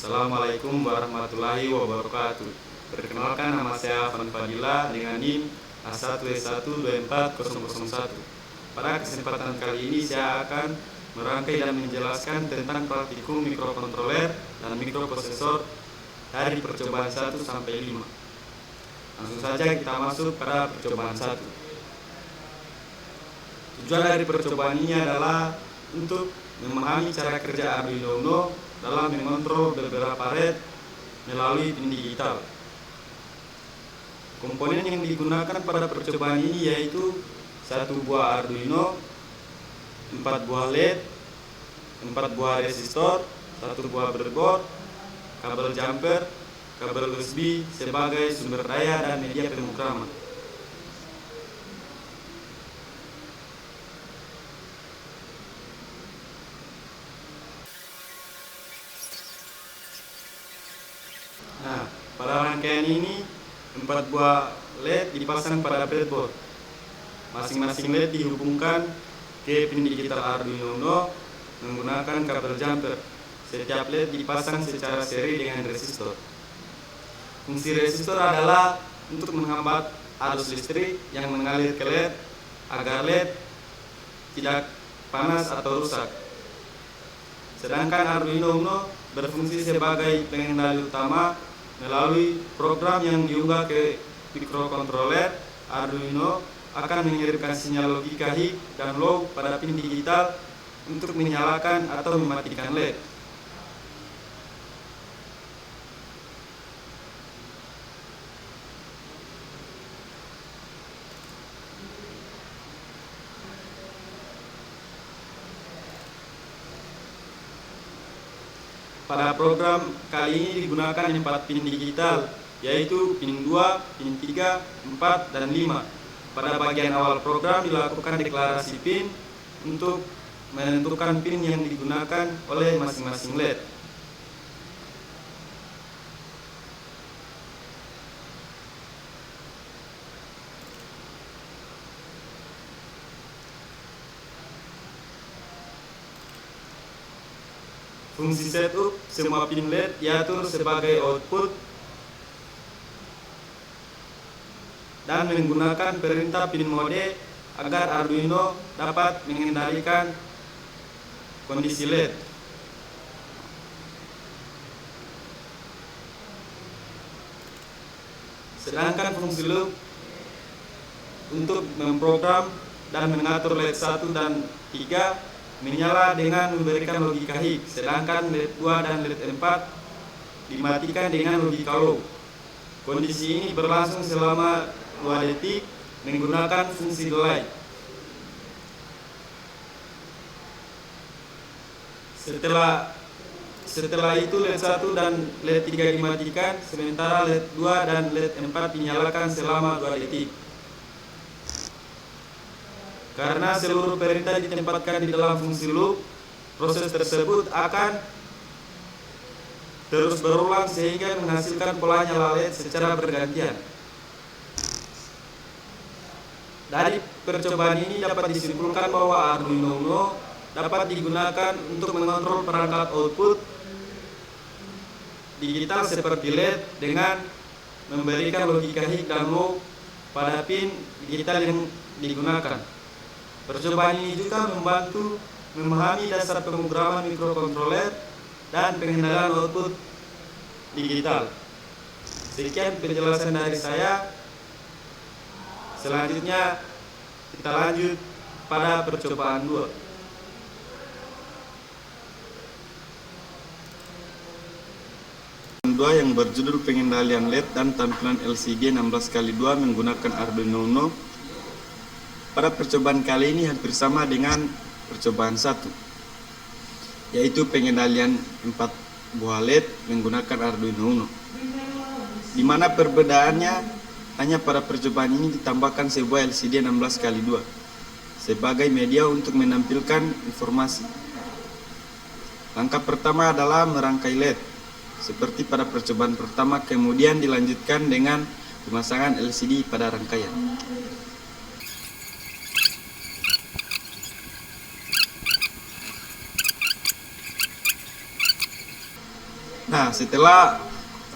Assalamualaikum warahmatullahi wabarakatuh. Perkenalkan, nama saya Afan Fadila dengan NIM A1E12401. Pada kesempatan kali ini saya akan merangkai dan menjelaskan tentang praktikum mikrokontroler dan mikroprosesor dari percobaan 1 sampai 5. Langsung saja kita masuk pada percobaan 1. Tujuan dari percobaan ini adalah untuk memahami cara kerja Arduino Uno dalam mengontrol beberapa LED melalui pin digital. Komponen yang digunakan pada percobaan ini yaitu 1 buah Arduino, 4 buah LED, 4 buah resistor, 1 buah breadboard, kabel jumper, kabel USB sebagai sumber daya dan media pemrograman. Nah, pada rangkaian ini 4 buah LED dipasang pada breadboard. Masing-masing LED dihubungkan ke pin digital Arduino Uno menggunakan kabel jumper. Setiap LED dipasang secara seri dengan resistor. Fungsi resistor adalah untuk menghambat arus listrik yang mengalir ke LED agar LED tidak panas atau rusak. Sedangkan Arduino Uno berfungsi sebagai pengendali utama melalui program yang diunggah ke mikrokontroler. Arduino akan mengirimkan sinyal logika high dan low pada pin digital untuk menyalakan atau mematikan LED. Pada program kali ini digunakan 4 pin digital, yaitu pin 2, pin 3, 4, dan 5. Pada bagian awal program dilakukan deklarasi pin untuk menentukan pin yang digunakan oleh masing-masing LED. Fungsi setup semua pin LED diatur sebagai output dan menggunakan perintah pin mode agar Arduino dapat mengendalikan kondisi LED. Sedangkan fungsi loop untuk memprogram dan mengatur LED 1 dan 3 menyala dengan memberikan logika high, sedangkan LED 2 dan LED 4 dimatikan dengan logika low. Kondisi ini berlangsung selama 2 detik menggunakan fungsi delay. Setelah itu LED 1 dan LED 3 dimatikan, sementara LED 2 dan LED 4 dinyalakan selama 2 detik. Karena seluruh perintah ditempatkan di dalam fungsi loop, proses tersebut akan terus berulang sehingga menghasilkan pola nyala LED secara bergantian. Dari percobaan ini dapat disimpulkan bahwa Arduino Uno dapat digunakan untuk mengontrol perangkat output digital seperti LED dengan memberikan logika high dan low pada pin digital yang digunakan. Percobaan ini juga membantu memahami dasar pemrograman mikrokontroler dan pengendalian output digital. Sekian penjelasan dari saya. Selanjutnya kita lanjut pada percobaan 2. Yang berjudul pengendalian LED dan tampilan LCD 16x2 menggunakan Arduino Uno. Pada percobaan kali ini hampir sama dengan percobaan 1, yaitu pengendalian 4 buah LED menggunakan Arduino Uno. Di mana perbedaannya hanya pada percobaan ini ditambahkan sebuah LCD 16x2 sebagai media untuk menampilkan informasi. Langkah pertama adalah merangkai LED seperti pada percobaan pertama, kemudian dilanjutkan dengan pemasangan LCD pada rangkaian. Nah, setelah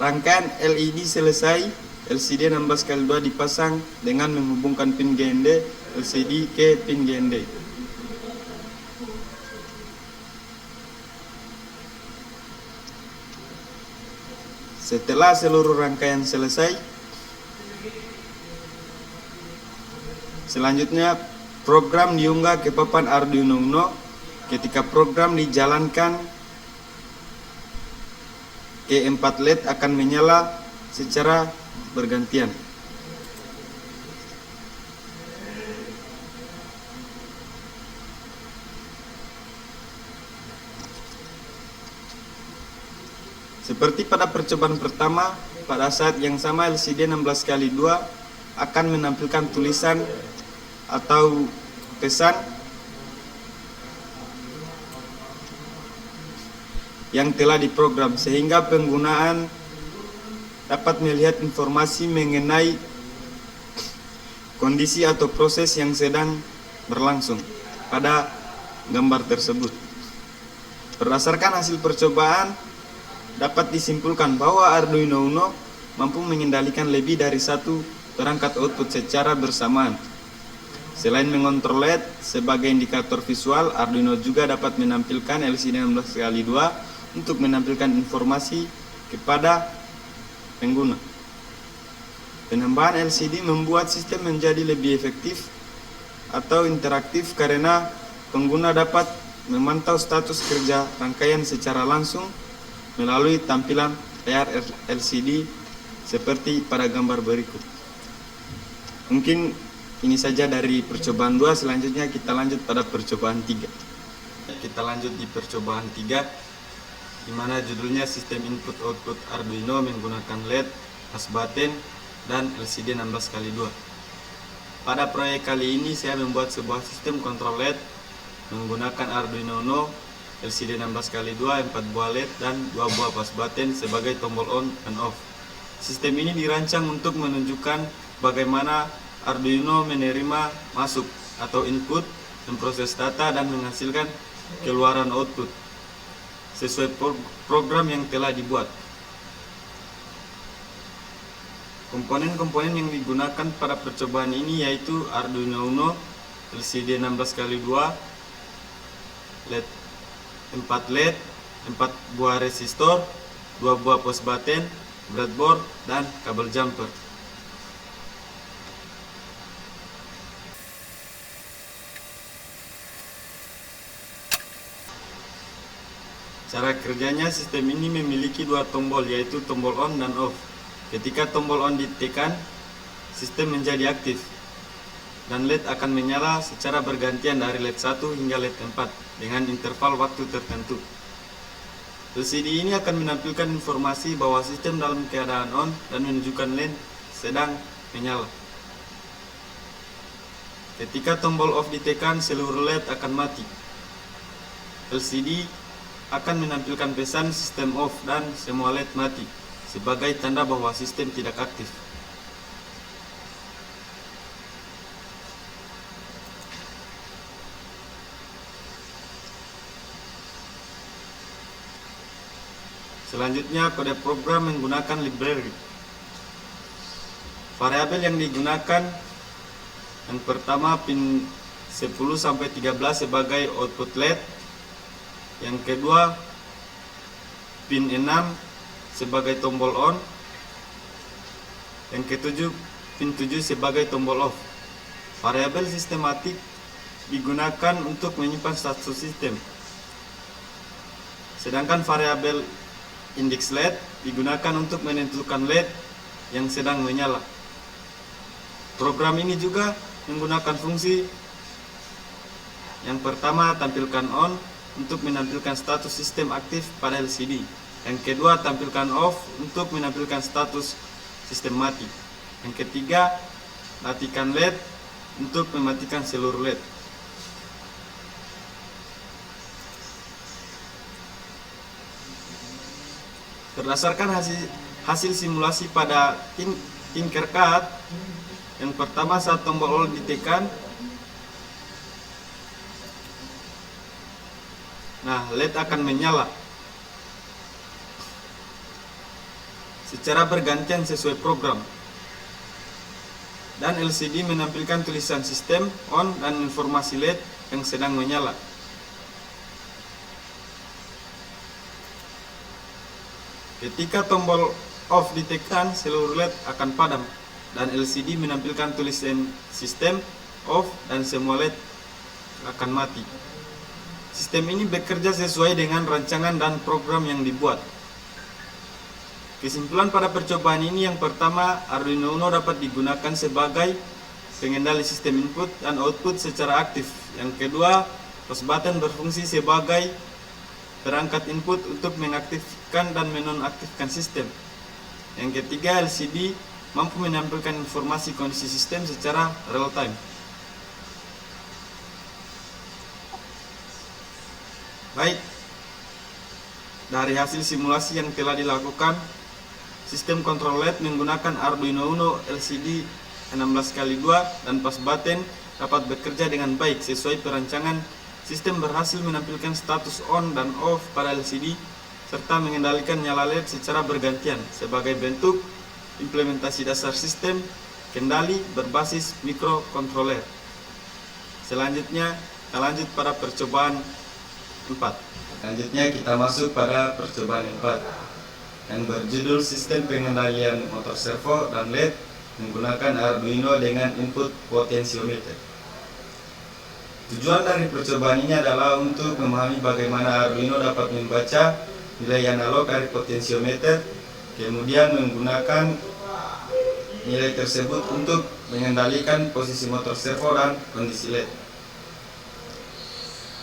rangkaian LED selesai, LCD 16x2 dipasang dengan menghubungkan pin GND LCD ke pin GND. Setelah seluruh rangkaian selesai, selanjutnya program diunggah ke papan Arduino Uno. Ketika program dijalankan, keempat LED akan menyala secara bergantian. Seperti pada percobaan pertama, pada saat yang sama LCD 16x2 akan menampilkan tulisan atau pesan yang telah diprogram, sehingga penggunaan dapat melihat informasi mengenai kondisi atau proses yang sedang berlangsung pada gambar tersebut. Berdasarkan hasil percobaan, dapat disimpulkan bahwa Arduino Uno mampu mengendalikan lebih dari satu perangkat output secara bersamaan. Selain mengontrol LED sebagai indikator visual, Arduino juga dapat menampilkan LCD 16x2 untuk menampilkan informasi kepada pengguna. Penambahan LCD membuat sistem menjadi lebih efektif atau interaktif karena pengguna dapat memantau status kerja rangkaian secara langsung melalui tampilan layar LCD seperti pada gambar berikut. Mungkin ini saja dari percobaan 2, selanjutnya kita lanjut pada percobaan 3. Kita lanjut di percobaan 3, di mana judulnya sistem input output Arduino menggunakan LED, pas button, dan LCD 16x2. Pada proyek kali ini saya membuat sebuah sistem kontrol LED menggunakan Arduino Uno, LCD 16x2, 4 buah LED, dan 2 buah pas button sebagai tombol on dan off. Sistem ini dirancang untuk menunjukkan bagaimana Arduino menerima masuk atau input, memproses data, dan menghasilkan keluaran output sesuai program yang telah dibuat. Komponen-komponen yang digunakan pada percobaan ini yaitu Arduino Uno, LCD 16x2, LED 4 LED, 4 buah resistor, 2 buah pos button, breadboard, dan kabel jumper. Cara kerjanya, sistem ini memiliki 2 tombol, yaitu tombol on dan off. Ketika tombol on ditekan, sistem menjadi aktif dan LED akan menyala secara bergantian dari LED 1 hingga LED 4 dengan interval waktu tertentu. LCD ini akan menampilkan informasi bahwa sistem dalam keadaan on dan menunjukkan LED sedang menyala. Ketika tombol off ditekan, seluruh LED akan mati. LCD akan menampilkan pesan sistem off dan semua LED mati sebagai tanda bahwa sistem tidak aktif. Selanjutnya, kode program menggunakan library. Variabel yang digunakan, yang pertama pin 10-13 sebagai output LED, yang kedua pin 6 sebagai tombol on, yang ketujuh pin 7 sebagai tombol off. Variabel sistematik digunakan untuk menyimpan status sistem, sedangkan variabel index LED digunakan untuk menentukan LED yang sedang menyala. Program ini juga menggunakan fungsi yang pertama, tampilkan on untuk menampilkan status sistem aktif pada LCD. Yang kedua, tampilkan off untuk menampilkan status sistem mati. Yang ketiga, matikan LED untuk mematikan seluruh LED. Berdasarkan hasil simulasi pada Tinkercad, yang pertama saat tombol on ditekan, nah LED akan menyala. secara bergantian sesuai program. Dan LCD menampilkan tulisan sistem on dan informasi LED yang sedang menyala. Ketika tombol off ditekan, seluruh LED akan padam dan LCD menampilkan tulisan sistem off dan semua LED akan mati. Sistem ini bekerja sesuai dengan rancangan dan program yang dibuat. Kesimpulan pada percobaan ini, yang pertama, Arduino Uno dapat digunakan sebagai pengendali sistem input dan output secara aktif. Yang kedua, push button berfungsi sebagai perangkat input untuk mengaktifkan dan menonaktifkan sistem. Yang ketiga, LCD mampu menampilkan informasi kondisi sistem secara real time. Baik, dari hasil simulasi yang telah dilakukan, sistem kontrol LED menggunakan Arduino Uno LCD 16x2 dan push button dapat bekerja dengan baik sesuai perancangan. Sistem berhasil menampilkan status on dan off pada LCD serta mengendalikan nyala LED secara bergantian sebagai bentuk implementasi dasar sistem kendali berbasis mikrokontroler. Selanjutnya, kita lanjut pada percobaan 4. Selanjutnya kita masuk pada percobaan 4 yang berjudul sistem pengendalian motor servo dan LED menggunakan Arduino dengan input potentiometer. Tujuan dari percobaan ini adalah untuk memahami bagaimana Arduino dapat membaca nilai analog dari potentiometer, kemudian menggunakan nilai tersebut untuk mengendalikan posisi motor servo dan kondisi LED.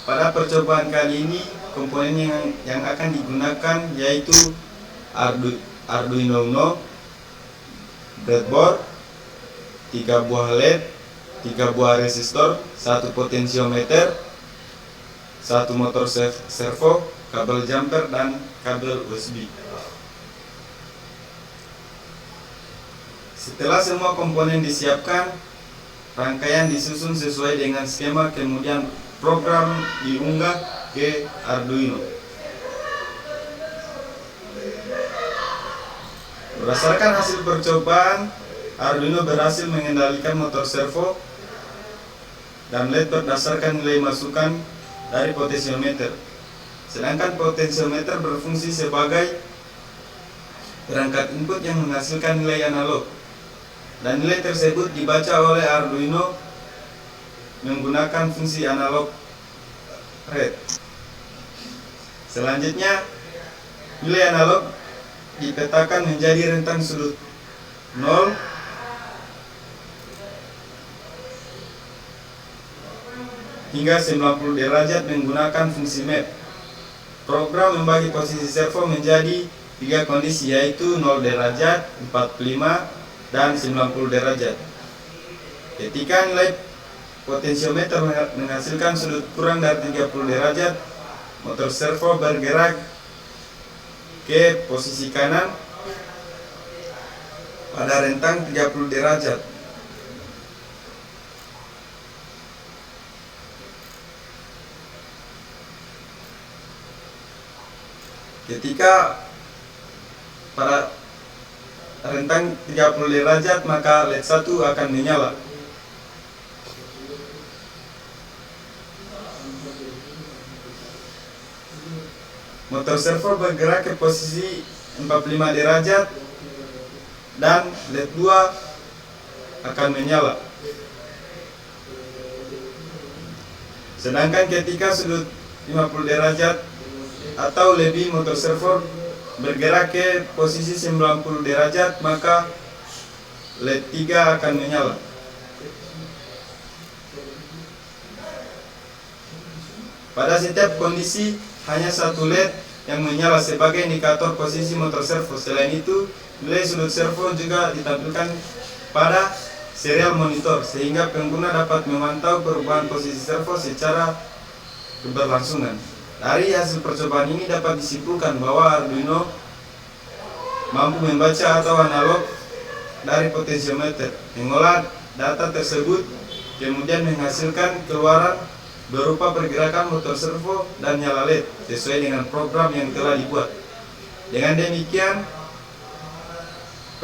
Pada percobaan kali ini, komponen yang akan digunakan yaitu Arduino Uno, breadboard, 3 buah LED, 3 buah resistor, 1 potentiometer, 1 motor servo, kabel jumper, dan kabel USB. Setelah semua komponen disiapkan, rangkaian disusun sesuai dengan skema, kemudian program diunggah ke Arduino. Berdasarkan hasil percobaan, Arduino berhasil mengendalikan motor servo dan LED berdasarkan nilai masukan dari potentiometer. Sedangkan potentiometer berfungsi sebagai perangkat input yang menghasilkan nilai analog. Dan nilai tersebut dibaca oleh Arduino menggunakan fungsi analog read. Selanjutnya, nilai analog dipetakan menjadi rentang sudut 0 hingga 90 derajat menggunakan fungsi map. Program membagi posisi servo menjadi 3 kondisi, yaitu 0 derajat, 45, dan 90 derajat. Ketika nilai potentiometer menghasilkan sudut kurang dari 30 derajat, motor servo bergerak ke posisi kanan pada rentang 30 derajat. Ketika pada rentang 30 derajat, maka LED 1 akan menyala. Motor servo bergerak ke posisi 45 derajat dan LED 2 akan menyala. Sedangkan ketika sudut 50 derajat atau lebih, motor servo bergerak ke posisi 90 derajat, maka LED 3 akan menyala. Pada setiap kondisi hanya satu LED yang menyala sebagai indikator posisi motor servo. Selain itu, nilai sudut servo juga ditampilkan pada serial monitor sehingga pengguna dapat memantau perubahan posisi servo secara keberlangsungan. Dari hasil percobaan ini dapat disimpulkan bahwa Arduino mampu membaca atau analog dari potentiometer, mengolah data tersebut, kemudian menghasilkan keluaran berupa pergerakan motor servo dan nyala LED sesuai dengan program yang telah dibuat. Dengan demikian,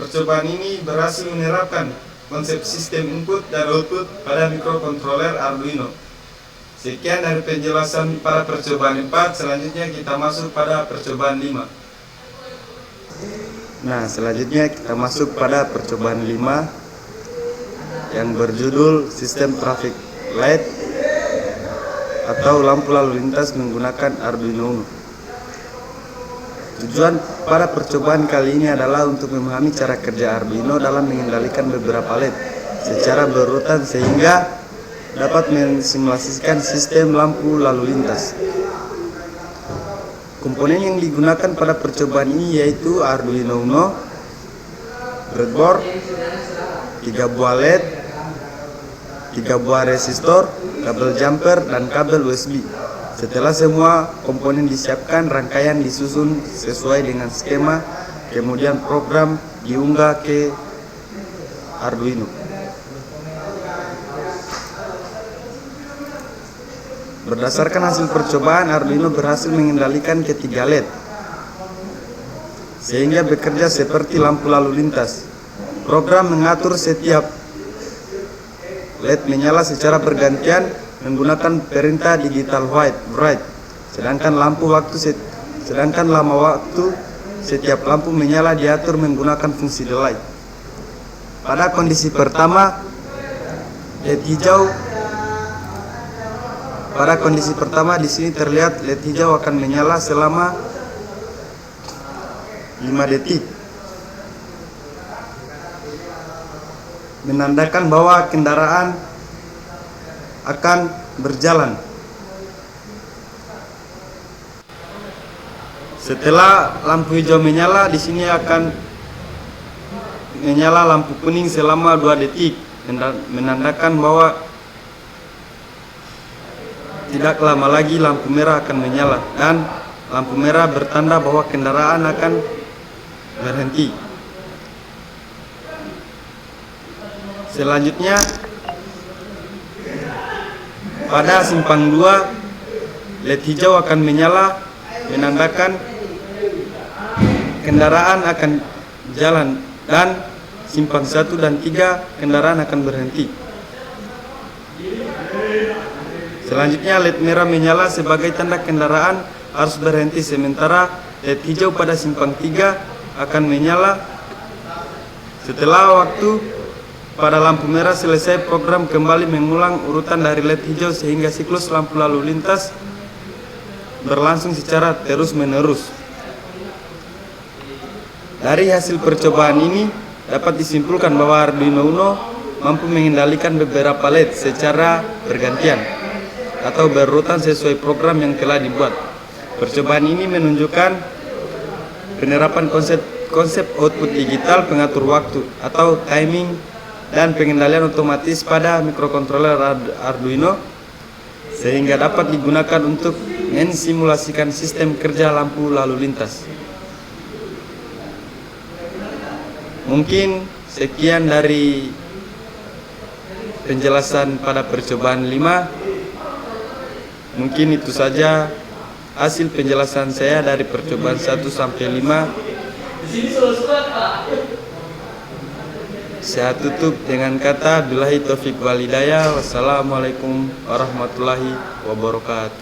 Percobaan ini berhasil menerapkan konsep sistem input dan output pada mikrokontroler Arduino. Sekian dari penjelasan pada percobaan 4, selanjutnya kita masuk pada percobaan 5. Nah, selanjutnya kita masuk pada percobaan 5 yang berjudul sistem traffic light atau lampu lalu lintas menggunakan Arduino Uno. Tujuan pada percobaan kali ini adalah untuk memahami cara kerja Arduino dalam mengendalikan beberapa LED secara berurutan sehingga dapat mensimulasikan sistem lampu lalu lintas. Komponen yang digunakan pada percobaan ini yaitu Arduino Uno, breadboard, 3 buah LED, 3 buah resistor, kabel jumper, dan kabel USB. Setelah semua komponen disiapkan, rangkaian disusun sesuai dengan skema, kemudian program diunggah ke Arduino. Berdasarkan hasil percobaan, Arduino berhasil mengendalikan ketiga LED sehingga bekerja seperti lampu lalu lintas. Program mengatur setiap LED menyala secara bergantian menggunakan perintah digital bright, sedangkan lama waktu setiap lampu menyala diatur menggunakan fungsi delay. Pada kondisi pertama, LED hijau. Pada kondisi pertama di sini terlihat LED hijau akan menyala selama 5 detik, menandakan bahwa kendaraan akan berjalan. Setelah lampu hijau menyala, di sini akan menyala lampu kuning selama 2 detik, menandakan bahwa tidak lama lagi lampu merah akan menyala, dan lampu merah bertanda bahwa kendaraan akan berhenti. Selanjutnya, pada simpang 2, LED hijau akan menyala, menandakan kendaraan akan jalan, dan simpang 1 dan 3 kendaraan akan berhenti. Selanjutnya LED merah menyala sebagai tanda kendaraan harus berhenti, sementara LED hijau pada simpang 3 akan menyala. Setelah waktu pada lampu merah selesai, program kembali mengulang urutan dari LED hijau sehingga siklus lampu lalu lintas berlangsung secara terus-menerus. Dari hasil percobaan ini dapat disimpulkan bahwa Arduino Uno mampu mengendalikan beberapa LED secara bergantian atau berurutan sesuai program yang telah dibuat. Percobaan ini menunjukkan penerapan konsep output digital pengatur waktu atau timing dan pengendalian otomatis pada mikrokontroler Arduino sehingga dapat digunakan untuk mensimulasikan sistem kerja lampu lalu lintas. Mungkin sekian dari penjelasan pada percobaan 5. Mungkin itu saja hasil penjelasan saya dari percobaan 1 sampai 5. Saya tutup dengan kata billahi taufiq wal hidayah. Wassalamualaikum warahmatullahi wabarakatuh.